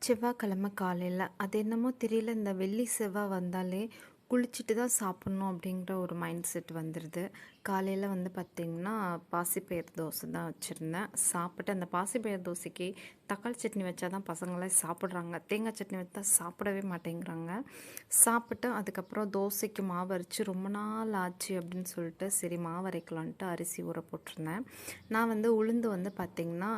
செவ்வாய்க்கிழமை காலையில் அது என்னமோ தெரியல, இந்த வெள்ளி செவ்வாய் வந்தாலே குளிச்சுட்டு தான் சாப்பிட்ணும் அப்படிங்கிற ஒரு மைண்ட் செட் வந்துடுது. காலையில் வந்து பார்த்திங்கன்னா பாசிப்பயிறு தோசை தான் வச்சுருந்தேன். சாப்பிட்டு அந்த பாசிப்பயிறு தோசைக்கு தக்காளி சட்னி வச்சா தான் பசங்களாம் சாப்பிட்றாங்க. தேங்காய் சட்னி வச்சா சாப்பிடவே மாட்டேங்கிறாங்க. சாப்பிட்டு அதுக்கப்புறம் தோசைக்கு மாவு அரைச்சி ரொம்ப நாள் ஆச்சு அப்படின்னு சொல்லிட்டு சரி மாவு அரைக்கலான்ட்டு அரிசி ஊற போட்டிருந்தேன். நான் வந்து உளுந்து வந்து பார்த்திங்கன்னா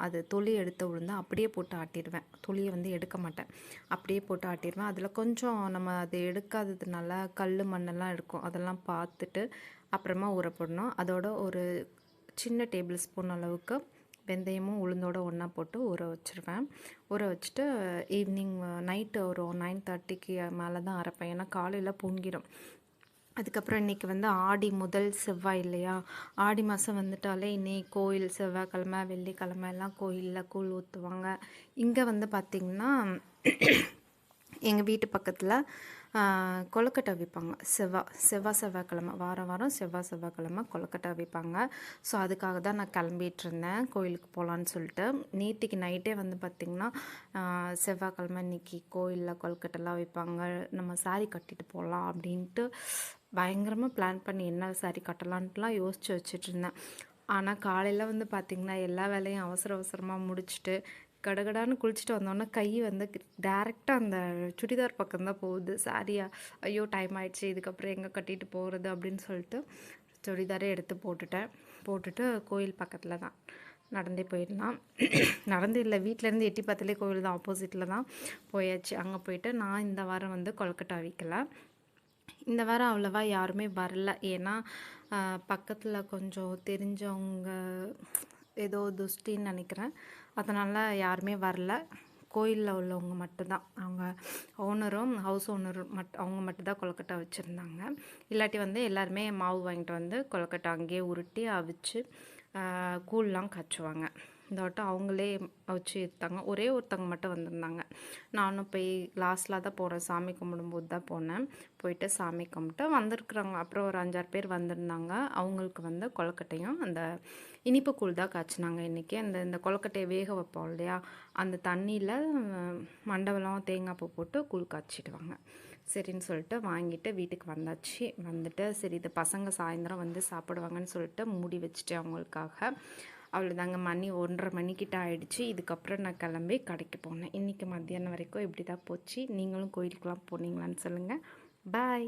அது தொலி எடுத்த உளுந்து அப்படியே போட்டு ஆட்டிடுவேன். தொலியை வந்து எடுக்க மாட்டேன், அப்படியே போட்டு ஆட்டிடுவேன். அதில் கொஞ்சம் நம்ம அது எடுக்காததுனால கல் மண்ணெல்லாம் இருக்கும், அதெல்லாம் பார்த்துட்டு அப்புறமா ஊற போடணும். அதோட ஒரு சின்ன டேபிள் ஸ்பூன் அளவுக்கு வெந்தயமும் உளுந்தோட ஒன்றா போட்டு ஊற வச்சுருவேன். ஊற வச்சுட்டு ஈவினிங் நைட்டு ஒரு 9:30க்கு மேலே தான் அரைப்பேன், ஏன்னா காலையில் பொங்கிடும். அதுக்கப்புறம் இன்றைக்கி வந்து ஆடி முதல் செவ்வாய் இல்லையா, ஆடி மாதம் வந்துட்டாலே இன்னைக்கு கோயில் செவ்வாய்க்கிழமை வெள்ளிக்கிழமை எல்லாம் கோயிலில் கூழ் ஊற்றுவாங்க. இங்கே வந்து பார்த்திங்கன்னா எங்கள் வீட்டு பக்கத்தில் கொழுக்கட்டை விற்பாங்க. செவ்வாய்க்கிழமை வாரம் செவ்வாய்க்கிழமை கொழுக்கட்டை விற்பாங்க. ஸோ அதுக்காக தான் நான் கிளம்பிட்டு இருந்தேன் கோயிலுக்கு போகலான்னு சொல்லிட்டு. நேற்றுக்கு நைட்டே வந்து பார்த்திங்கன்னா செவ்வாய்க்கிழமை இன்றைக்கி கோயிலில் கொழுக்கட்டைலாம் விற்பாங்க, நம்ம சாரி கட்டிட்டு போகலாம் அப்படின்ட்டு பயங்கரமாக பிளான் பண்ணி என்ன சாரி கட்டலான்ட்டுலாம் யோசித்து வச்சுட்ருந்தேன். ஆனால் காலையில் வந்து பார்த்திங்கன்னா எல்லா வேலையும் அவசரமாக முடிச்சுட்டு கடகடான்னு குளிச்சுட்டு வந்தோன்னே கை வந்து டேரெக்டாக அந்த சுடிதார் பக்கம்தான் போகுது. சாரியா ஐயோ டைம் ஆயிடுச்சு, இதுக்கப்புறம் எங்கே கட்டிட்டு போகிறது அப்படின்னு சொல்லிட்டு சுடிதாரே எடுத்து போட்டுட்டு கோயில் பக்கத்தில் தான் நடந்தே போயிடலாம். நடந்து இல்லை, வீட்டிலேருந்து எட்டி பார்த்தாலே கோயில் தான், ஆப்போசிட்டில் தான் போயாச்சு. அங்கே போயிட்டு நான் இந்த வாரம் வந்து கொழுக்கட்டை அவிக்கலை. இந்த வாரம் அவ்வளோவா யாருமே வரல, ஏன்னா பக்கத்தில் கொஞ்சம் தெரிஞ்சவங்க ஏதோ துஷ்டின்னு நினைக்கிறேன், அதனால் யாருமே வரல. கோயிலில் உள்ளவங்க மட்டும்தான், அவங்க ஓனரும் ஹவுஸ் ஓனரும் அவங்க மட்டும்தான் கொழுக்கட்டை வச்சுருந்தாங்க. இல்லாட்டி வந்து எல்லாருமே மாவு வாங்கிட்டு வந்து கொழுக்கட்டை அங்கேயே உருட்டி அவிச்சு கூழ்லாம் காய்ச்சுவாங்க. இந்த வட்டம் அவங்களே வச்சு எடுத்தாங்க. ஒரே ஒருத்தவங்க மட்டும் வந்திருந்தாங்க. நானும் போய் லாஸ்ட்டில் தான் போகிறேன், சாமி கும்பிடும்போது தான் போனேன். போயிட்டு சாமி கும்பிட்டு வந்திருக்குறாங்க. அப்புறம் ஒரு 5-6 பேர் வந்திருந்தாங்க. அவங்களுக்கு வந்து கொழுக்கட்டையும் அந்த இனிப்பு கூழ் தான் காய்ச்சினாங்க இன்றைக்கி. இந்த கொழுக்கட்டையை வேக வைப்போம் இல்லையா, அந்த தண்ணியில் மண்டவெல்லம் தேங்காய் பூ போட்டு கூழ் காய்ச்சிடுவாங்க. சரின்னு சொல்லிட்டு வாங்கிட்டு வீட்டுக்கு வந்தாச்சு. வந்துட்டு சரி இது பசங்க சாயந்தரம் வந்து சாப்பிடுவாங்கன்னு சொல்லிட்டு மூடி வச்சுட்டேன் அவங்களுக்காக. அவ்வளோதாங்க, மணி 1:30 மணிக்கிட்ட ஆயிடுச்சு. இதுக்கப்புறம் நான் கிளம்பி கடைக்கு போனேன். இன்றைக்கி மத்தியானம் வரைக்கும் இப்படி தான் போச்சு. நீங்களும் கோயிலுக்கெலாம் போனீங்களான்னு சொல்லுங்கள். பாய்.